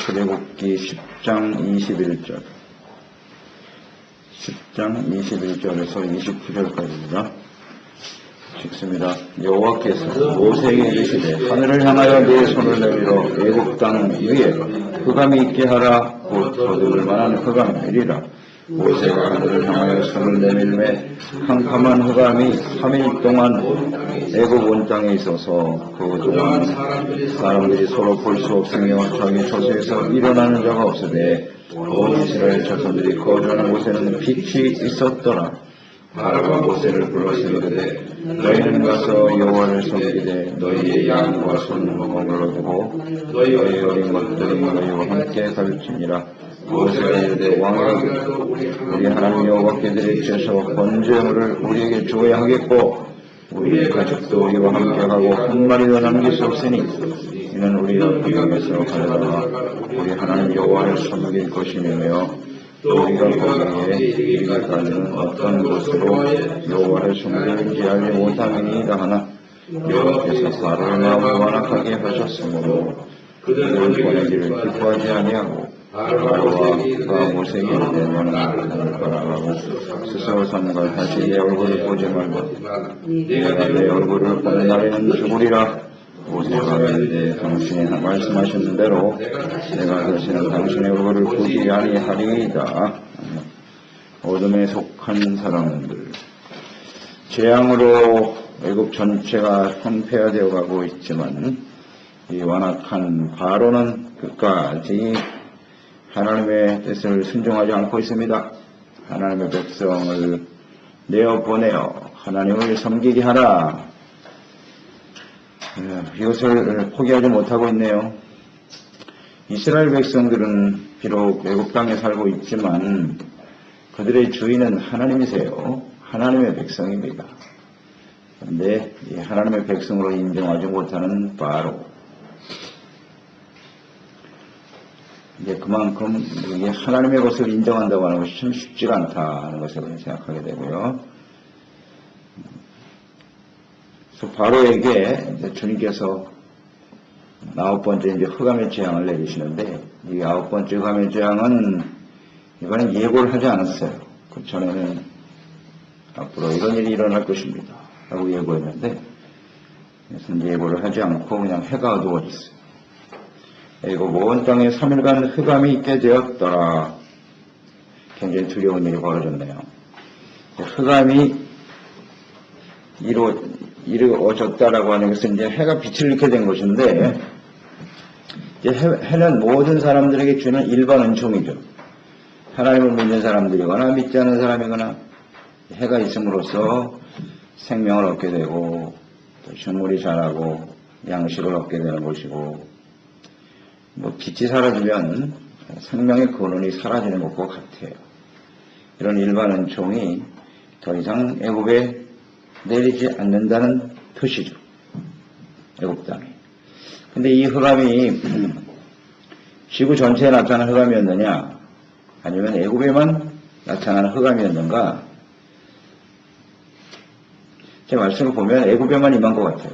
출애굽기 10장 21절 10장 21절에서 29절까지입니다. 읽습니다. 여호와께서 모세에게 이르시되 하늘을 향하여 네 손을 내밀어 애굽 땅 위에 흑암이 있게 하라. 곧 거두을 만한 흑암이리라. 모세가 하늘을 향하여 손을 내밀매 캄캄한 흑암이 3일 동안 애굽 온 땅에 있어서 그동안 사람들이 서로 볼 수 없으며 자기 처소에서 일어나는 자가 없으되 온 이스라엘 자손들이 거주하는 곳에는 빛이 있었더라. 바로가 모세를 불러서 이르되 너희는 가서 여호와를 섬기되 너희의 양과 손목을 두고 너희의 어린 것들이 너희와 함께 갈지니라. 모세가 이르되 왕아 우리 하나님 여호와께 드리셔서 번제물을 우리에게 주어야 하겠고 우리의 가족도 우리와 함께 가고 한 마리도 남길 수 없으니 이는 우리가 비강에서 가려다가 우리 하나님 여호와를 섬길 것이며 또 우리가 거기에 이르기까지는 어떤 곳으로 여호와를 섬기는지 알지 못함이니이다 하나 여호와께서 바로의 마음을 완악하게 하셨으므로 그들을 보내기를 기뻐하지 아니하고 바로와 그가 모세에게 이르되 너는 하늘을 바라보고 스스로 삼가 다시 내 얼굴을 보지 말고 내가 내 얼굴을 보는 날에는 죽으리라. 모세가 이르되 당신이 말씀하신 대로 내가 다시는 당신의 얼굴을 보지 아니하리이다. 어둠에 속한 사람들, 재앙으로 애굽 전체가 황폐화되어 가고 있지만 이 완악한 바로는 끝까지 하나님의 뜻을 순종하지 않고 있습니다. 하나님의 백성을 내어보내어 하나님을 섬기게 하라. 이것을 포기하지 못하고 있네요. 이스라엘 백성들은 비록 애굽 땅에 살고 있지만 그들의 주인은 하나님이세요. 하나님의 백성입니다. 그런데 하나님의 백성으로 인정하지 못하는 바로, 이제 그만큼 이게 하나님의 것을 인정한다고 하는 것이 참 쉽지가 않다는 것을 생각하게 되고요. 그래서 바로에게 주님께서 9번째 이제 흑암의 재앙을 내리시는데 이 9번째 흑암의 재앙은 이번엔 예고를 하지 않았어요. 그 전에는 앞으로 이런 일이 일어날 것입니다 라고 예고했는데 그래서 예고를 하지 않고 그냥 해가 어두워졌어요. 애굽 온 땅에 3일간 흑암이 있게 되었더라. 굉장히 두려운 일이 벌어졌네요. 흑암이 이루어졌다라고 하는 것은 이제 해가 빛을 잃게 된 것인데, 이제 해는 모든 사람들에게 주는 일반 은총이죠. 하나님을 믿는 사람들이거나 믿지 않는 사람이거나 해가 있음으로써 생명을 얻게 되고 또 식물이 자라고 양식을 얻게 되는 것이고, 빛이 사라지면 생명의 근원이 사라지는 것과 같아요. 이런 일반 은총이 더 이상 애굽에 내리지 않는다는 뜻이죠. 애굽 땅에. 근데 이 흑암이 지구 전체에 나타난 흑암이었느냐, 아니면 애굽에만 나타나는 흑암이었는가? 제 말씀을 보면 애굽에만 임한 것 같아요.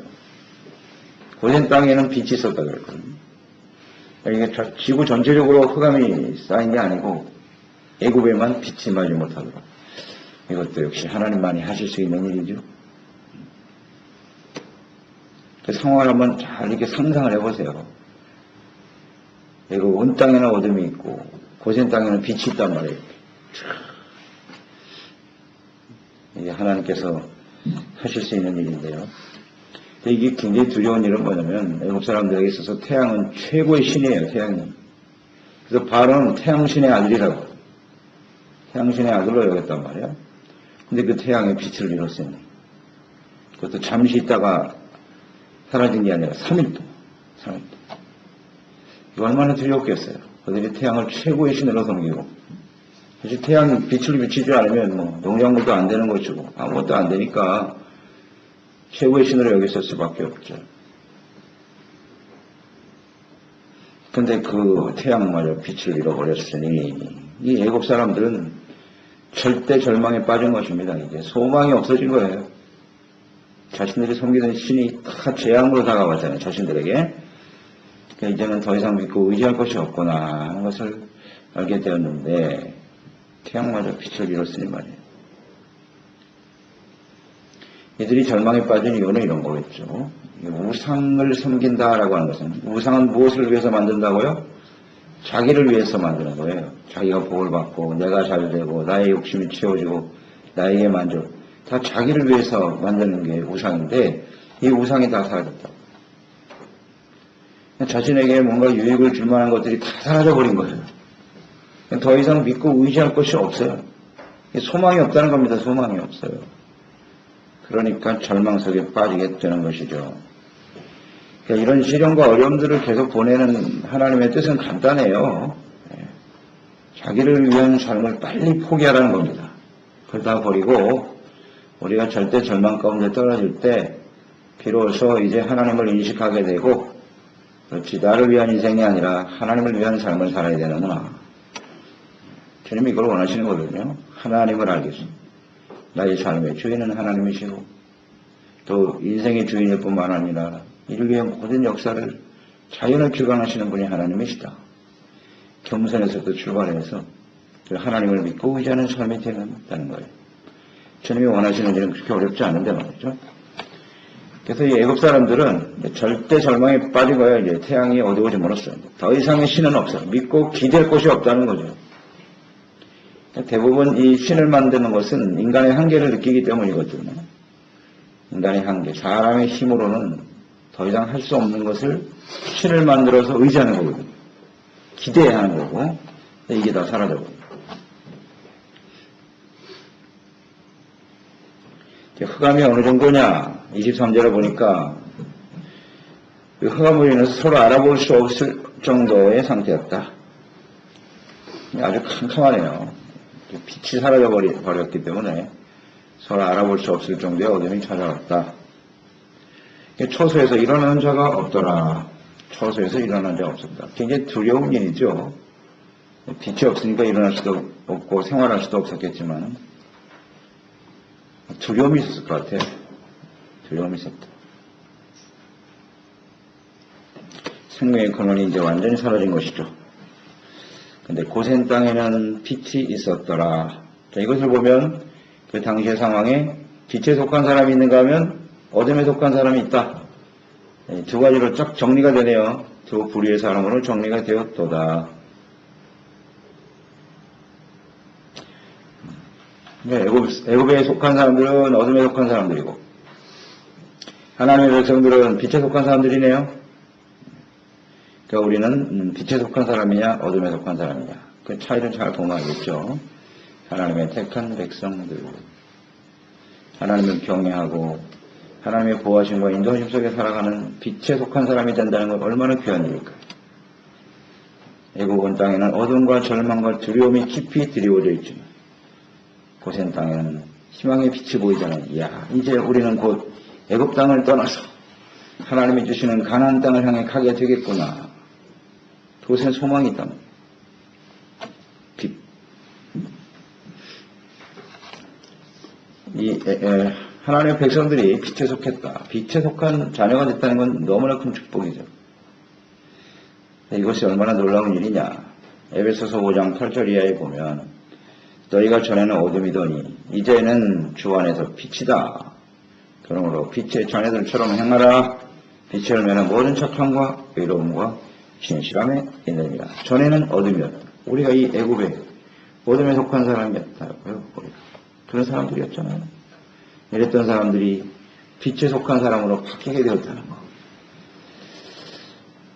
고센 땅에는 빛이 있었다 그랬거든요. 이게 지구 전체적으로 흑암이 쌓인 게 아니고 애굽에만 빛이 임하지 못하더라. 이것도 역시 하나님만이 하실 수 있는 일이죠. 그 상황을 한번 잘 이렇게 상상을 해보세요. 애굽 온 땅에는 어둠이 있고 고센 땅에는 빛이 있단 말이에요. 이게 하나님께서 하실 수 있는 일인데요. 이게 굉장히 두려운 일은 뭐냐면 애굽 사람들에게 있어서 태양은 최고의 신이에요. 태양이. 그래서 바로는 태양신의 아들이라고, 태양신의 아들로 여겼단 말이에요. 근데 그 태양의 빛을 잃었으니 그것도 잠시 있다가 사라진 게 아니라 3일 동안. 3일 동안. 이거 얼마나 두렵겠어요. 그들이 태양을 최고의 신으로 섬기고, 사실 태양 빛을 비치지 않으면 농작물도 안 되는 것이고 아무것도 안 되니까 최고의 신으로 여겼을 수밖에 없죠. 근데 그 태양마저 빛을 잃어버렸으니 이 애굽 사람들은 절대 절망에 빠진 것입니다. 이제 소망이 없어진 거예요. 자신들이 섬기던 신이 다 재앙으로 다가왔잖아요. 자신들에게. 그러니까 이제는 더 이상 믿고 의지할 것이 없구나 하는 것을 알게 되었는데 태양마저 빛을 잃었으니 말이에요. 이들이 절망에 빠진 이유는 이런 거겠죠. 우상을 섬긴다라고 하는 것은, 우상은 무엇을 위해서 만든다고요? 자기를 위해서 만드는 거예요. 자기가 복을 받고 내가 잘 되고 나의 욕심이 채워지고 나에게 만족, 다 자기를 위해서 만드는 게 우상인데 이 우상이 다 사라졌다. 자신에게 뭔가 유익을 줄 만한 것들이 다 사라져버린 거예요. 더 이상 믿고 의지할 것이 없어요. 소망이 없다는 겁니다. 소망이 없어요. 그러니까 절망 속에 빠지게 되는 것이죠. 그러니까 이런 시련과 어려움들을 계속 보내는 하나님의 뜻은 간단해요. 자기를 위한 삶을 빨리 포기하라는 겁니다. 그걸 다 버리고 우리가 절대 절망 가운데 떨어질 때 비로소 이제 하나님을 인식하게 되고, 그렇지, 나를 위한 인생이 아니라 하나님을 위한 삶을 살아야 되는구나. 주님이 이걸 원하시는 거거든요. 하나님을 알겠습니다. 나의 삶의 주인은 하나님이시고 또 인생의 주인일 뿐만 아니라 인류의 모든 역사를 자연을 주관하시는 분이 하나님이시다. 겸손에서도 출발해서 하나님을 믿고 의지하는 삶이 되는다는 거예요. 주님이 원하시는 일은 그렇게 어렵지 않은데 말이죠. 그래서 이 애굽 사람들은 절대 절망에 빠진 거야. 이제 태양이 어두워져 버렸어요. 더 이상의 신은 없어. 믿고 기댈 곳이 없다는 거죠. 대부분 이 신을 만드는 것은 인간의 한계를 느끼기 때문이거든요. 인간의 한계, 사람의 힘으로는 더 이상 할 수 없는 것을 신을 만들어서 의지하는 거거든요. 기대해야 하는 거고, 이게 다 사라져버려요. 흑암이 어느 정도냐? 23절에 보니까 흑암으로 인해서 서로 알아볼 수 없을 정도의 상태였다. 아주 캄캄하네요. 빛이 사라져버렸기 때문에 서로 알아볼 수 없을 정도의 어둠이 찾아왔다. 초소에서 일어나는 자가 없더라. 초소에서 일어나는 자가 없었다. 굉장히 두려운 일이죠. 빛이 없으니까 일어날 수도 없고 생활할 수도 없었겠지만 두려움이 있었을 것 같아요. 두려움이 있었다. 생명의 근원이 이제 완전히 사라진 것이죠. 근데 고센 땅에는 빛이 있었더라. 자, 이것을 보면 그 당시의 상황에 빛에 속한 사람이 있는가 하면 어둠에 속한 사람이 있다. 두 가지로 쫙 정리가 되네요. 두 부류의 사람으로 정리가 되었도다. 애굽에 속한 사람들은 어둠에 속한 사람들이고 하나님의 백성들은 빛에 속한 사람들이네요. 그러니까 우리는 빛에 속한 사람이냐 어둠에 속한 사람이냐 그 차이를 잘 보면 알겠죠. 하나님의 택한 백성들, 하나님을 경외하고 하나님의 보호하심과 인도하심 속에 살아가는 빛에 속한 사람이 된다는 건 얼마나 귀한 일일까요. 애굽 온 땅에는 어둠과 절망과 두려움이 깊이 드리워져 있지만 고센 땅에는 희망의 빛이 보이잖아요. 이야, 이제 우리는 곧 애굽 땅을 떠나서 하나님이 주시는 가나안 땅을 향해 가게 되겠구나. 그것에 소망이 있다. 빛. 하나님의 백성들이 빛에 속했다. 빛에 속한 자녀가 됐다는 건 너무나 큰 축복이죠. 이것이 얼마나 놀라운 일이냐. 에베소서 5장 8절 이하에 보면 너희가 전에는 어둠이더니 이제는 주 안에서 빛이다. 그러므로 빛의 자녀들처럼 행하라. 빛의 열매는 모든 착함과 의로움과 진실함에 있느니라. 전에는 어둠이었다. 우리가 이 애굽에 어둠에 속한 사람이었다고요. 그런 사람들이었잖아요. 이랬던 사람들이 빛에 속한 사람으로 바뀌게 되었다는 거.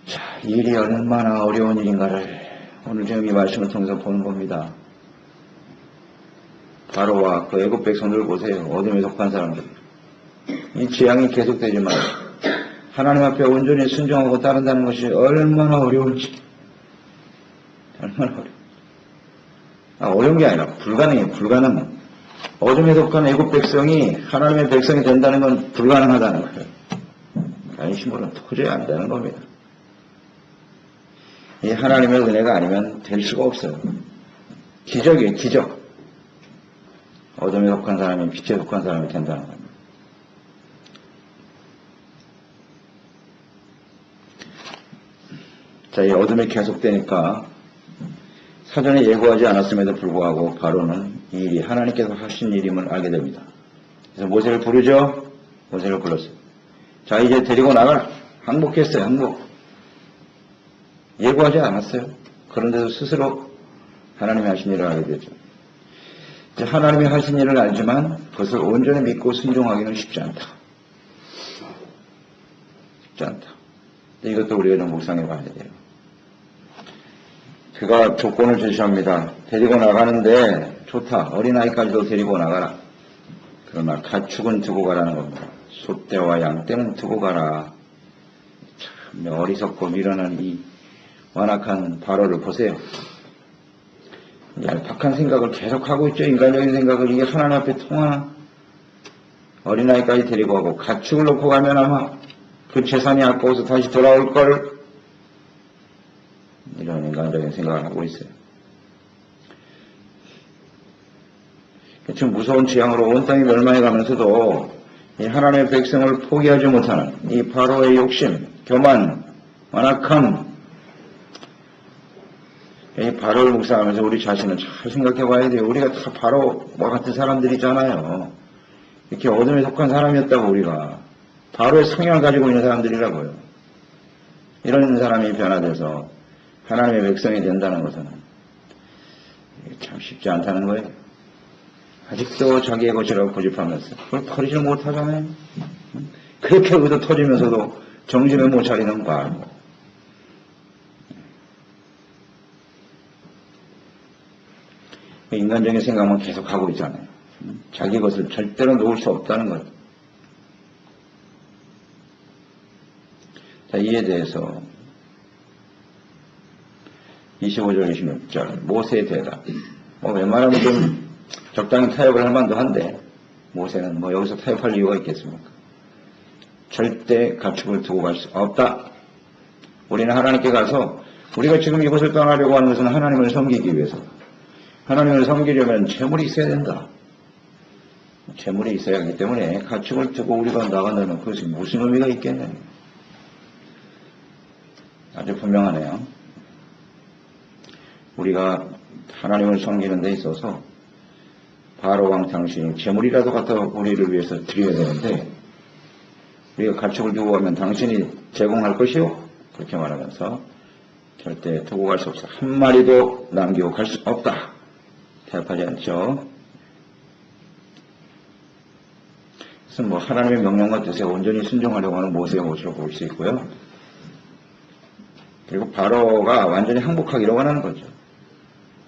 자, 이 일이 얼마나 어려운 일인가를 오늘 지금 이 말씀을 통해서 보는 겁니다. 바로와 그 애굽 백성들 보세요. 어둠에 속한 사람들. 이 재앙이 계속되지만 하나님 앞에 온전히 순종하고 따른다는 것이 얼마나 어려운지. 얼마나 어려운 게 아니라 불가능해요. 불가능. 어둠에 속한 애굽 백성이 하나님의 백성이 된다는 건 불가능하다는 거예요. 안심으로는 도저히 안 되는 겁니다. 이 하나님의 은혜가 아니면 될 수가 없어요. 기적이에요. 기적. 어둠에 속한 사람이 빛에 속한 사람이 된다는 겁니다. 자, 이 어둠이 계속되니까 사전에 예고하지 않았음에도 불구하고 바로는 이 일이 하나님께서 하신 일임을 알게 됩니다. 그래서 모세를 부르죠. 모세를 불렀어요. 자, 이제 데리고 나가라. 항복했어요. 항복. 예고하지 않았어요. 그런데도 스스로 하나님이 하신 일을 알게 되죠. 하나님이 하신 일을 알지만 그것을 온전히 믿고 순종하기는 쉽지 않다. 쉽지 않다. 이것도 우리가 좀 묵상해 봐야 돼요. 그가 조건을 제시합니다. 데리고 나가는데 좋다. 어린아이까지도 데리고 나가라. 그러나 가축은 두고 가라는 겁니다. 소떼와 양떼는 두고 가라. 참 어리석고 미련한 이 완악한 바로를 보세요. 얄팍한 생각을 계속하고 있죠. 인간적인 생각을. 이게 하나님 앞에 통하나. 어린아이까지 데리고 가고 가축을 놓고 가면 아마 그 재산이 아까워서 다시 돌아올 걸. 이런 인간적인 생각을 하고 있어요. 지금 무서운 재앙으로 온 땅이 멸망해 가면서도 이 하나님의 백성을 포기하지 못하는 이 바로의 욕심, 교만, 완악함, 이 바로를 묵상하면서 우리 자신은 잘 생각해 봐야 돼요. 우리가 다 바로와 같은 사람들이잖아요. 이렇게 어둠에 속한 사람이었다고 우리가. 바로의 성향을 가지고 있는 사람들이라고요. 이런 사람이 변화돼서 하나님의 백성이 된다는 것은 참 쉽지 않다는 거예요. 아직도 자기의 것이라고 고집하면서 그걸 버리지를 못하잖아요. 그렇게 의도 터지면서도 정신을 못 차리는 바로. 인간적인 생각만 계속 하고 있잖아요. 자기 것을 절대로 놓을 수 없다는 거예요. 자, 이에 대해서 25절, 26절 모세의 대답. 웬만하면 좀 적당히 타협을 할 만도 한데 모세는 여기서 타협할 이유가 있겠습니까? 절대 가축을 두고 갈 수 없다. 우리는 하나님께 가서 우리가 지금 이곳을 떠나려고 하는 것은 하나님을 섬기기 위해서. 하나님을 섬기려면 재물이 있어야 된다. 재물이 있어야 하기 때문에 가축을 두고 우리가 나간다면 그것이 무슨 의미가 있겠느냐. 아주 분명하네요. 우리가 하나님을 섬기는 데 있어서 바로 왕 당신이 재물이라도 갖다 우리를 위해서 드려야 되는데 우리가 가축을 두고 가면 당신이 제공할 것이요? 그렇게 말하면서 절대 두고 갈 수 없어. 한 마리도 남기고 갈 수 없다. 대답하지 않죠. 그래서 하나님의 명령과 뜻에 온전히 순종하려고 하는 모세의 모습을 볼 수 있고요. 그리고 바로가 완전히 항복하기로 원하는 거죠.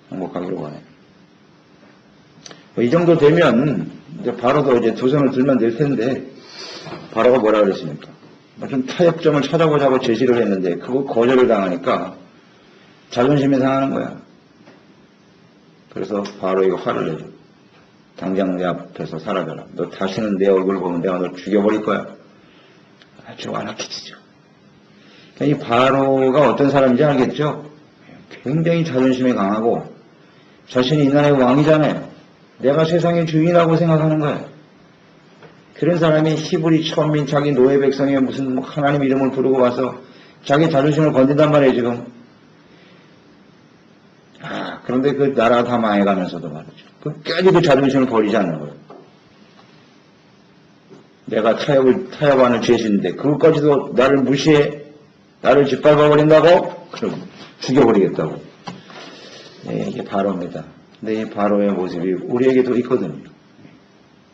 항복하기로 원해요. 이 정도 되면 이제 바로도 이제 두 손을 들면 될 텐데 바로가 뭐라 그랬습니까? 좀 타협점을 찾아보자고 제시를 했는데 그거 거절을 당하니까 자존심이 상하는 거야. 그래서 바로에게 화를 내죠. 당장 내 앞에서 사라져라. 너 다시는 내 얼굴 보면 내가 너 죽여버릴 거야. 아주 완악해지죠. 이 바로가 어떤 사람인지 알겠죠? 굉장히 자존심이 강하고 자신이 이 나라의 왕이잖아요. 내가 세상의 주인이라고 생각하는 거예요. 그런 사람이 히브리 천민 자기 노예 백성의 무슨 하나님 이름을 부르고 와서 자기 자존심을 건든단 말이에요 지금. 그런데 그 나라가 다 망해가면서도 말이죠. 끝까지 그 자존심을 버리지 않는 거예요. 내가 타협하는 죄신인데 그것까지도 나를 무시해? 나를 짓밟아버린다고? 그럼 죽여버리겠다고. 네, 이게 바로입니다. 근데 이 바로의 모습이 우리에게도 있거든요.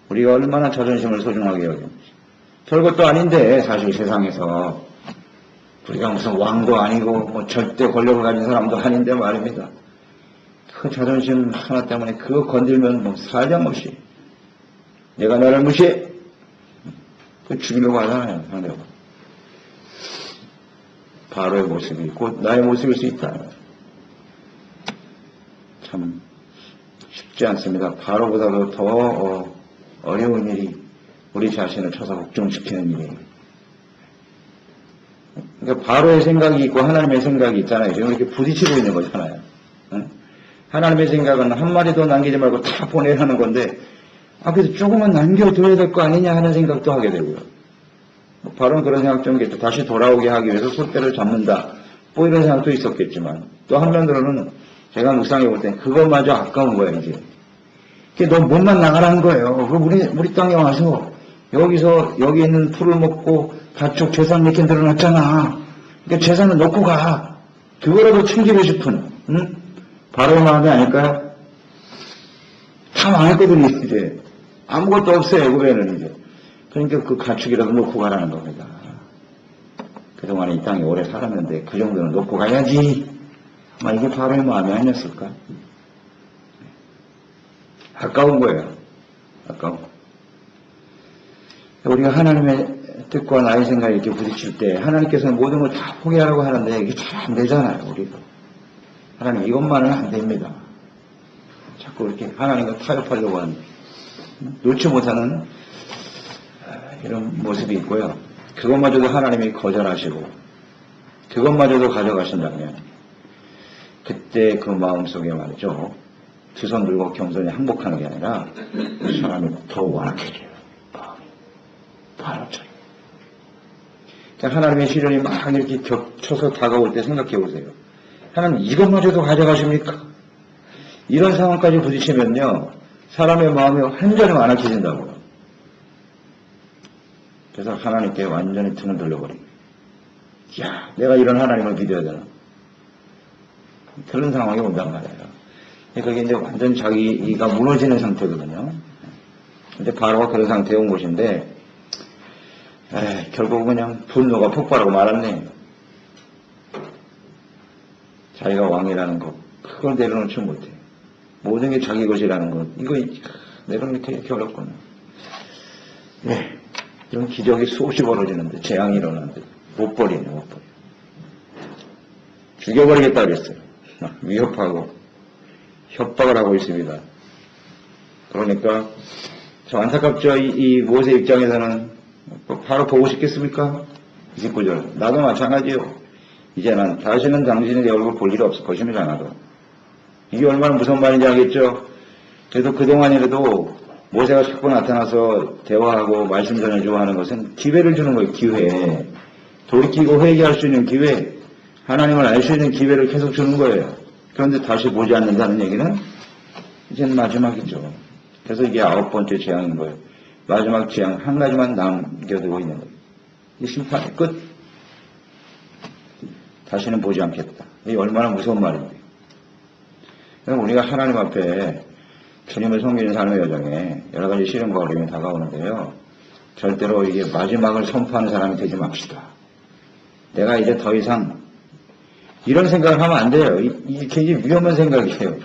우리가 얼마나 자존심을 소중하게 여기는지. 별것도 아닌데 사실 세상에서 우리가 무슨 왕도 아니고 절대 권력을 가진 사람도 아닌데 말입니다. 그 자존심 하나 때문에 그거 건들면 사정없이 내가 나를 무시해? 그 죽이려고 하잖아요. 상대가. 바로의 모습이 곧 나의 모습일 수 있다. 참 쉽지 않습니다. 바로보다도 더 어려운 일이 우리 자신을 쳐서 걱정시키는 일이에요. 그러니까 바로의 생각이 있고 하나님의 생각이 있잖아요. 지금 이렇게 부딪히고 있는 거잖아요. 하나님의 생각은 한 마리도 남기지 말고 다 보내라는 건데 그래서 조금은 남겨둬야 될 거 아니냐 하는 생각도 하게 되고요. 바로는 그런 생각 좀 있겠죠. 다시 돌아오게 하기 위해서 솥대를 잡는다. 뭐 이런 생각도 있었겠지만 또 한편으로는 제가 묵상해 볼 땐 그것마저 아까운 거야 이제. 너 몸만 나가라는 거예요. 우리 땅에 와서 여기서 여기 있는 풀을 먹고 가축 재산 이렇게 늘어났잖아. 그러니까 재산을 놓고 가. 그거라도 챙기고 싶은 바로 마음이 아닐까요? 다 망했거든요 이제. 아무것도 없어요 애굽에는 이제. 그러니까 그 가축이라도 놓고 가라는 겁니다. 그동안에 이 땅에 오래 살았는데 그 정도는 놓고 가야지. 아마 이게 바로의 마음이 아니었을까? 아까운 거예요. 아까운. 우리가 하나님의 뜻과 나의 생각에 이렇게 부딪힐 때 하나님께서는 모든 걸 다 포기하라고 하는데 이게 잘 안 되잖아요. 우리도. 하나님 이것만은 안 됩니다. 자꾸 이렇게 하나님과 타협하려고 하는 놓지 못하는 이런 모습이 있고요. 그것마저도 하나님이 거절하시고 그것마저도 가져가신다면 그때 그 마음속에 말이죠. 두 손 들고 겸손히 항복하는 게 아니라 사람이 더 완악해져요. 바로처럼. 그러니까 하나님의 시련이 막 이렇게 겹쳐서 다가올 때 생각해 보세요. 하나님 이것마저도 가져가십니까? 이런 상황까지 부딪히면요. 사람의 마음이 완전히 완악해진다고요. 그래서 하나님께 완전히 등을 돌려버립니다. 야, 내가 이런 하나님을 믿어야 되나? 그런 상황이 온단 말이에요. 그게 이제 완전 자기가 무너지는 상태거든요. 근데 바로가 그런 상태에 온 것인데, 결국 그냥 분노가 폭발하고 말았네. 자기가 왕이라는 것, 그걸 내려놓지 못해. 모든 게 자기 것이라는 것, 이거 내려놓기 이렇게 어렵구나. 이런 기적이 수없이 벌어지는데, 재앙이 일어나는데, 못 버리네, 못 버려. 죽여버리겠다 그랬어요. 위협하고, 협박을 하고 있습니다. 그러니까, 저 안타깝죠? 이 모세 입장에서는, 바로 보고 싶겠습니까? 29절. 나도 마찬가지요. 이제는 다시는 당신이 내 얼굴 볼 일이 없을 것입니다, 나도. 이게 얼마나 무서운 말인지 알겠죠? 그래도 그동안이라도 모세가 자꾸 나타나서 대화하고 말씀 전해주고 하는 것은 기회를 주는 거예요, 기회. 돌이키고 회개할 수 있는 기회, 하나님을 알 수 있는 기회를 계속 주는 거예요. 그런데 다시 보지 않는다는 얘기는 이제는 마지막이죠. 그래서 이게 9번째 재앙인 거예요. 마지막 재앙 한 가지만 남겨두고 있는 거예요. 이 심판의 끝. 다시는 보지 않겠다. 이게 얼마나 무서운 말인데. 그럼 우리가 하나님 앞에 주님을 섬기는 삶의 여정에 여러 가지 시련과 어려움이 다가오는데요. 절대로 이게 마지막을 선포하는 사람이 되지 맙시다. 내가 이제 더 이상 이런 생각을 하면 안 돼요. 이게 굉장히 위험한 생각이에요.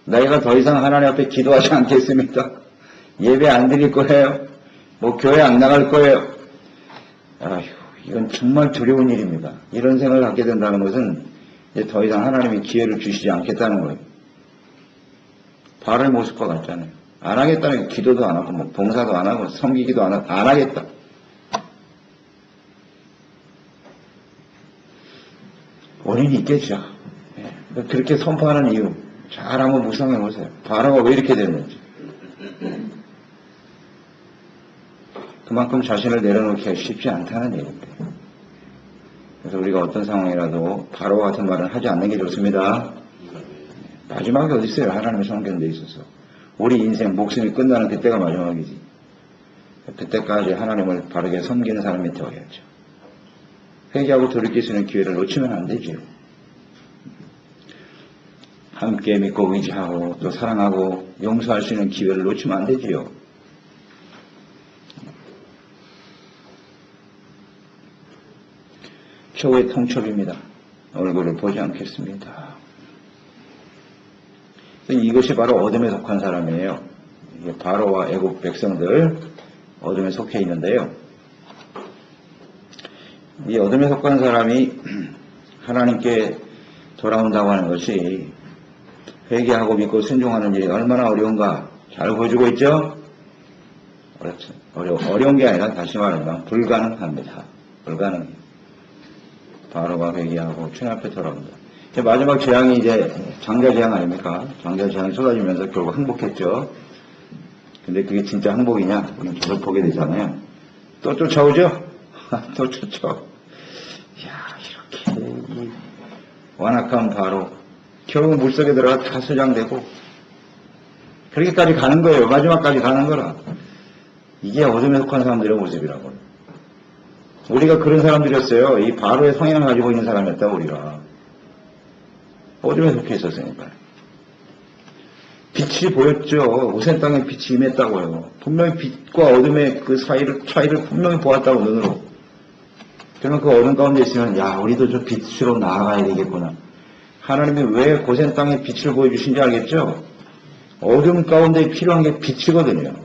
내가 더 이상 하나님 앞에 기도하지 않겠습니다. 예배 안 드릴 거예요. 뭐 교회 안 나갈 거예요. 아휴, 이건 정말 두려운 일입니다. 이런 생각을 갖게 된다는 것은 이제 더 이상 하나님이 기회를 주시지 않겠다는 거예요. 바로의 모습과 같잖아요. 안 하겠다는 게 기도도 안 하고 뭐 봉사도 안 하고 섬기기도 안 하겠다. 원인이 있겠죠. 그렇게 선포하는 이유 잘 한번 묵상해 보세요. 바로가 왜 이렇게 됐는지. 그만큼 자신을 내려놓기가 쉽지 않다는 얘기인데. 그래서 우리가 어떤 상황이라도 바로와 같은 말은 하지 않는 게 좋습니다. 마지막이 어디 있어요? 하나님의 성경에 돼 있어서. 우리 인생 목숨이 끝나는 그때가 마지막이지. 그때까지 하나님을 바르게 섬기는 사람이 되어야죠. 회개하고 돌이킬 수 있는 기회를 놓치면 안 되죠. 함께 믿고 의지하고 또 사랑하고 용서할 수 있는 기회를 놓치면 안 되지요. 최후의 통첩입니다. 얼굴을 보지 않겠습니다. 이것이 바로 어둠에 속한 사람이에요. 이게 바로와 애국 백성들 어둠에 속해 있는데요. 이 어둠에 속한 사람이 하나님께 돌아온다고 하는 것이 회개하고 믿고 순종하는 일이 얼마나 어려운가 잘 보여주고 있죠? 어렵죠. 어려운 게 아니라 다시 말하면 불가능합니다. 불가능해요. 바로가 회개하고 주님 앞에 돌아온다. 마지막 재앙이 이제 장자 재앙 아닙니까? 장자 재앙이 쏟아지면서 결국 항복했죠. 근데 그게 진짜 항복이냐? 우리는 계속 보게 되잖아요. 또 쫓아오죠? 또 쫓아오. 이야, 이렇게 완악한 바로 결국 물속에 들어가 다 수장되고 그렇게까지 가는 거예요. 마지막까지 가는 거라. 이게 어둠에 속한 사람들의 모습이라고. 우리가 그런 사람들이었어요. 이 바로의 성향을 가지고 있는 사람이었다 우리가. 어둠에 속해 있었으니까요. 빛이 보였죠. 우센 땅에 빛이 임했다고요. 분명히 빛과 어둠의 그 차이를 분명히 보았다고 눈으로. 그러면 그 어둠 가운데 있으면 야 우리도 저 빛으로 나아가야 되겠구나. 하나님이 왜 고센 땅에 빛을 보여주신지 알겠죠? 어둠 가운데 필요한 게 빛이거든요.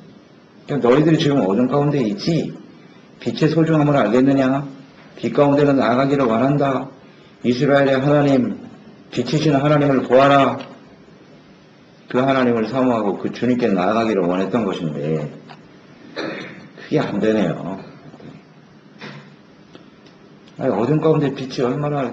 그러니까 너희들이 지금 어둠 가운데 있지? 빛의 소중함을 알겠느냐? 빛 가운데는 나아가기를 원한다. 이스라엘의 하나님, 빛이신 하나님을 보아라. 그 하나님을 사모하고 그 주님께 나아가기를 원했던 것인데 그게 안 되네요. 아니, 어둠 가운데 빛이 얼마나